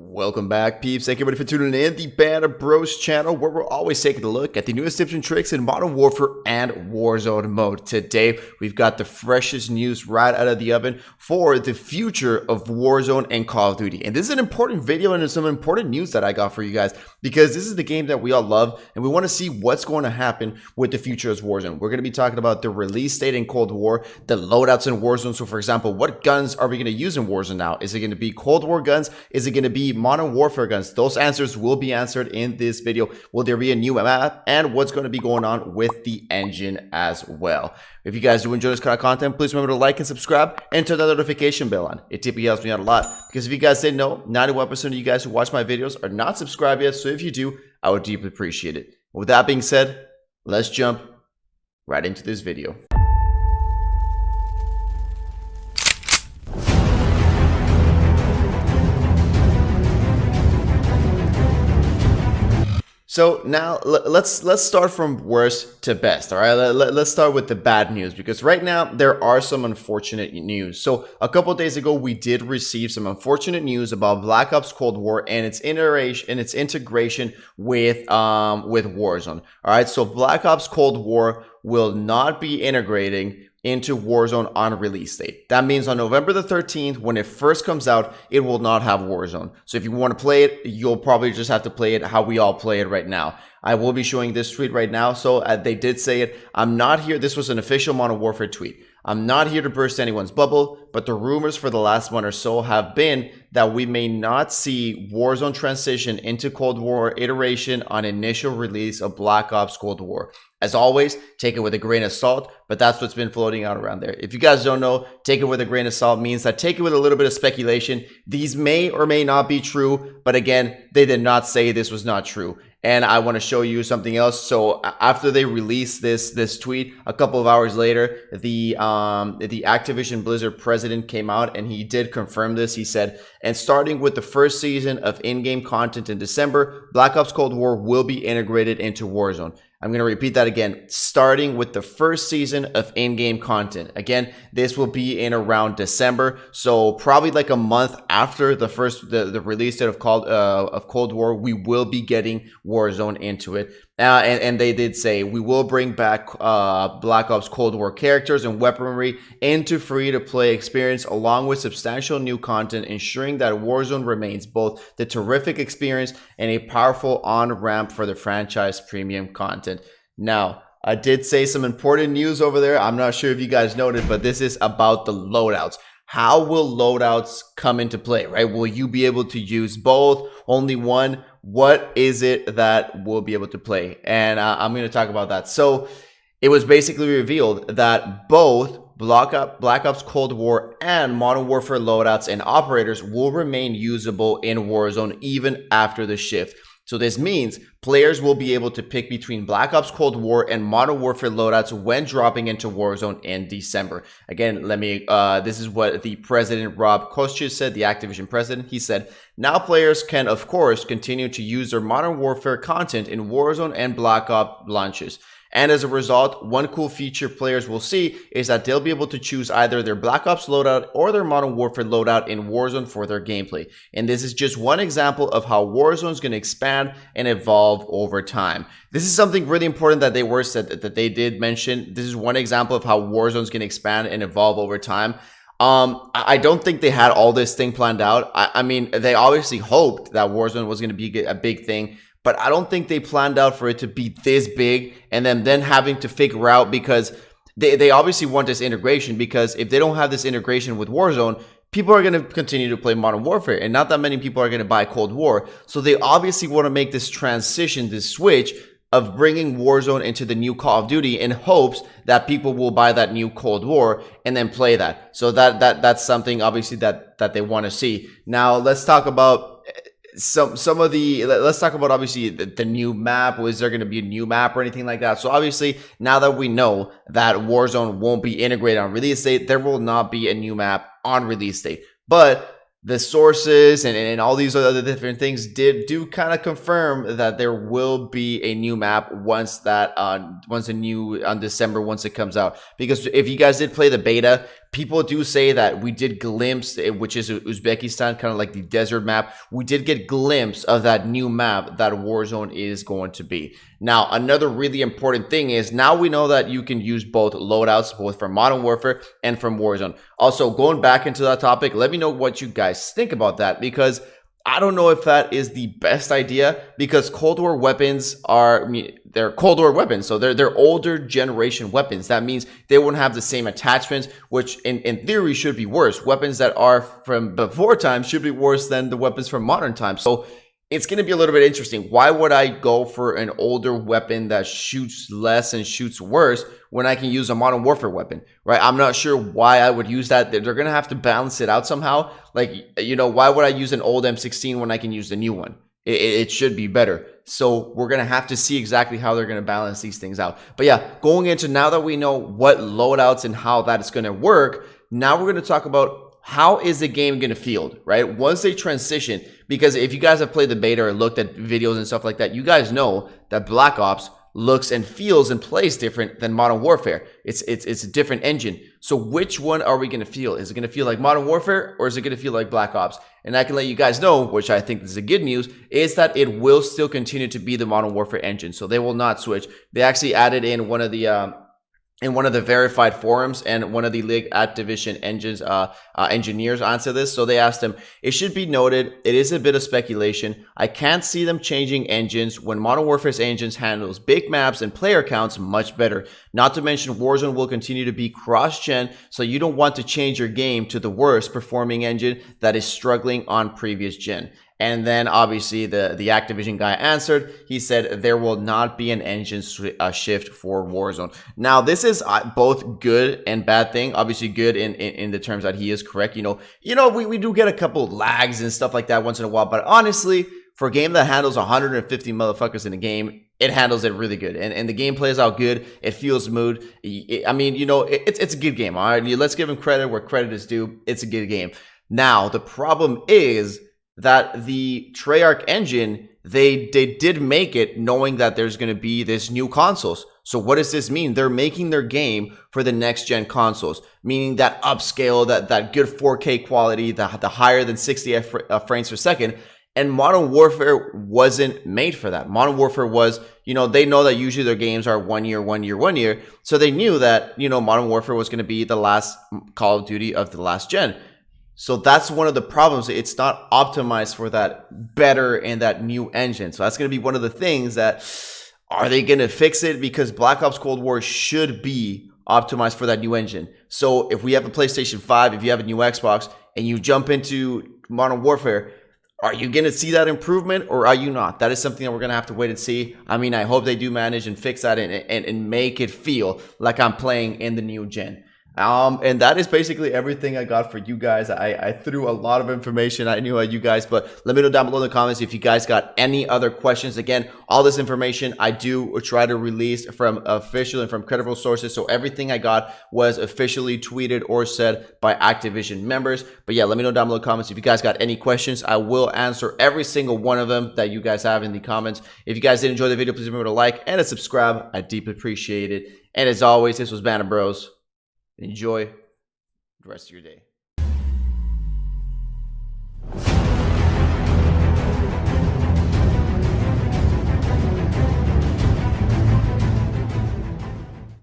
Welcome back, peeps. Thank you everybody for tuning in the Battle Bros channel, where we're always taking a look at the newest tips and tricks in Modern Warfare and Warzone mode. Today, we've got the freshest news right out of the oven for the future of Warzone and Call of Duty. And this is an important video and some important news that I got for you guys, because this is the game that we all love, and we want to see what's going to happen with the future of Warzone. We're going to be talking about the release date in Cold War, the loadouts in Warzone. So, for example, what guns are we going to use in Warzone now? Is it going to be Cold War guns? Is it going to be Modern Warfare guns? Those answers will be answered in this video. Will there be a new map, and what's going to be going on with the engine as well? If you guys do enjoy this kind of content, please remember to like and subscribe and turn that notification bell on. It typically helps me out a lot, because if you guys didn't know, 91% of you guys who watch my videos are not subscribed yet. So if you do, I would deeply appreciate it. With that being said, let's jump right into this video. So now let's start from worst to best. All right, let's start with the bad news, because right now there are some unfortunate news. So a couple of days ago, we did receive some unfortunate news about Black Ops Cold War and its integration with Warzone. All right, so Black Ops Cold War will not be integrating into Warzone on release date. That means on November the 13th, when it first comes out, it will not have Warzone. So if you want to play it, you'll probably just have to play it how we all play it right now. I will be showing this tweet right now. So they did say it. I'm not here. This was an official Modern Warfare tweet. I'm not here to burst anyone's bubble, but the rumors for the last month or so have been that we may not see Warzone transition into Cold War iteration on initial release of Black Ops Cold War. As always, take it with a grain of salt, but that's what's been floating out around there. If you guys don't know, take it with a grain of salt means that take it with a little bit of speculation. These may or may not be true, but again, they did not say this was not true. And I want to show you something else. So after they released this tweet, a couple of hours later, the Activision Blizzard president came out and he did confirm this. He said, and starting with the first season of in-game content in December, Black Ops Cold War will be integrated into Warzone. I'm going to repeat that again. Starting with the first season of in-game content. Again, this will be in around December. So probably like a month after the release date of Cold War, we will be getting Warzone into it. And they did say we will bring back Black Ops Cold War characters and weaponry into free-to-play experience, along with substantial new content, ensuring that Warzone remains both the terrific experience and a powerful on-ramp for the franchise premium content. Now, I did say some important news over there. I'm not sure if you guys noted, but this is about the loadouts. How will loadouts come into play, right? Will you be able to use both, only one? What is it that we'll be able to play? And I'm going to talk about that. So it was basically revealed that both Black Ops Cold War and Modern Warfare loadouts and operators will remain usable in Warzone even after the shift. So this means players will be able to pick between Black Ops Cold War and Modern Warfare loadouts when dropping into Warzone in December. Again, this is what the president, Rob Kostich, said, the Activision president. He said, now players can, of course, continue to use their Modern Warfare content in Warzone and Black Ops launches. And as a result, one cool feature players will see is that they'll be able to choose either their Black Ops loadout or their Modern Warfare loadout in Warzone for their gameplay. And this is just one example of how Warzone is going to expand and evolve over time. This is something really important that they did mention. This is one example of how Warzone is going to expand and evolve over time. I don't think they had all this thing planned out. I mean, they obviously hoped that Warzone was going to be a big thing, but I don't think they planned out for it to be this big and then having to figure out, because they obviously want this integration, because if they don't have this integration with Warzone, people are going to continue to play Modern Warfare and not that many people are going to buy Cold War. So they obviously want to make this transition, this switch of bringing Warzone into the new Call of Duty in hopes that people will buy that new Cold War and then play that. So that's something obviously that they want to see. Now let's talk about let's talk about obviously the new map. Was there going to be a new map or anything like that? So obviously, now that we know that Warzone won't be integrated on release date, there will not be a new map on release date. But the sources and all these other different things do kind of confirm that there will be a new map once December, once it comes out. Because if you guys did play the beta, People do say that we did glimpse, which is Uzbekistan, kind of like the desert map. We did get glimpse of that new map that Warzone is going to be. Now, another really important thing is now we know that you can use both loadouts, both from Modern Warfare and from Warzone. Also, going back into that topic, let me know what you guys think about that, because I don't know if that is the best idea, because Cold War weapons they're Cold War weapons, so they're older generation weapons. That means they won't have the same attachments, which in theory should be worse. Weapons that are from before times should be worse than the weapons from modern times. So it's going to be a little bit interesting. Why would I go for an older weapon that shoots less and shoots worse when I can use a Modern Warfare weapon, right? I'm not sure why I would use that. They're going to have to balance it out somehow. Like, you know, why would I use an old M16 when I can use the new one? It should be better. So we're going to have to see exactly how they're going to balance these things out. But yeah, going into now that we know what loadouts and how that is going to work, now we're going to talk about how is the game going to feel, right? Once they transition, because if you guys have played the beta or looked at videos and stuff like that, you guys know that Black Ops looks and feels and plays different than Modern Warfare. It's a different engine. So which one are we going to feel? Is it going to feel like Modern Warfare, or is it going to feel like Black Ops? And I can let you guys know, which I think is a good news, is that it will still continue to be the Modern Warfare engine. So they will not switch. They actually added in one of the verified forums and one of the League Activision engineers onto this. So they asked him, it should be noted, it is a bit of speculation. I can't see them changing engines when Modern Warfare's engines handles big maps and player counts much better. Not to mention Warzone will continue to be cross-gen, so you don't want to change your game to the worst performing engine that is struggling on previous gen. And then obviously the Activision guy answered. He said there will not be an engine shift for Warzone. Now this is both good and bad thing. Obviously good in the terms that he is correct. You know we do get a couple lags and stuff like that once in a while, but honestly, for a game that handles 150 motherfuckers in a game, it handles it really good, and the game plays out good. It feels smooth. I mean, you know, it's a good game. All right, let's give him credit where credit is due. It's a good game. Now the problem is that the Treyarch engine, they did make it knowing that there's going to be this new consoles. So what does this mean? They're making their game for the next gen consoles, meaning that upscale, that good 4K quality, the higher than 60 frames per second. And Modern Warfare wasn't made for that. Modern Warfare was, you know, they know that usually their games are 1 year, 1 year, 1 year. So they knew that, you know, Modern Warfare was going to be the last Call of Duty of the last gen. So that's one of the problems. It's not optimized for that better and that new engine. So that's going to be one of the things that, are they going to fix it? Because Black Ops Cold War should be optimized for that new engine. So if we have a PlayStation 5, if you have a new Xbox and you jump into Modern Warfare, are you going to see that improvement or are you not? That is something that we're going to have to wait and see. I mean, I hope they do manage and fix that and make it feel like I'm playing in the new gen. And that is basically everything I got for you guys. I threw a lot of information I knew at you guys, but let me know down below in the comments if you guys got any other questions. Again, all this information I do try to release from official and from credible sources. So everything I got was officially tweeted or said by Activision members. But yeah, let me know down below in the comments if you guys got any questions. I will answer every single one of them that you guys have in the comments. If you guys did enjoy the video, please remember to like and to subscribe. I deeply appreciate it. And as always, this was Banner Bros. Enjoy the rest of your day.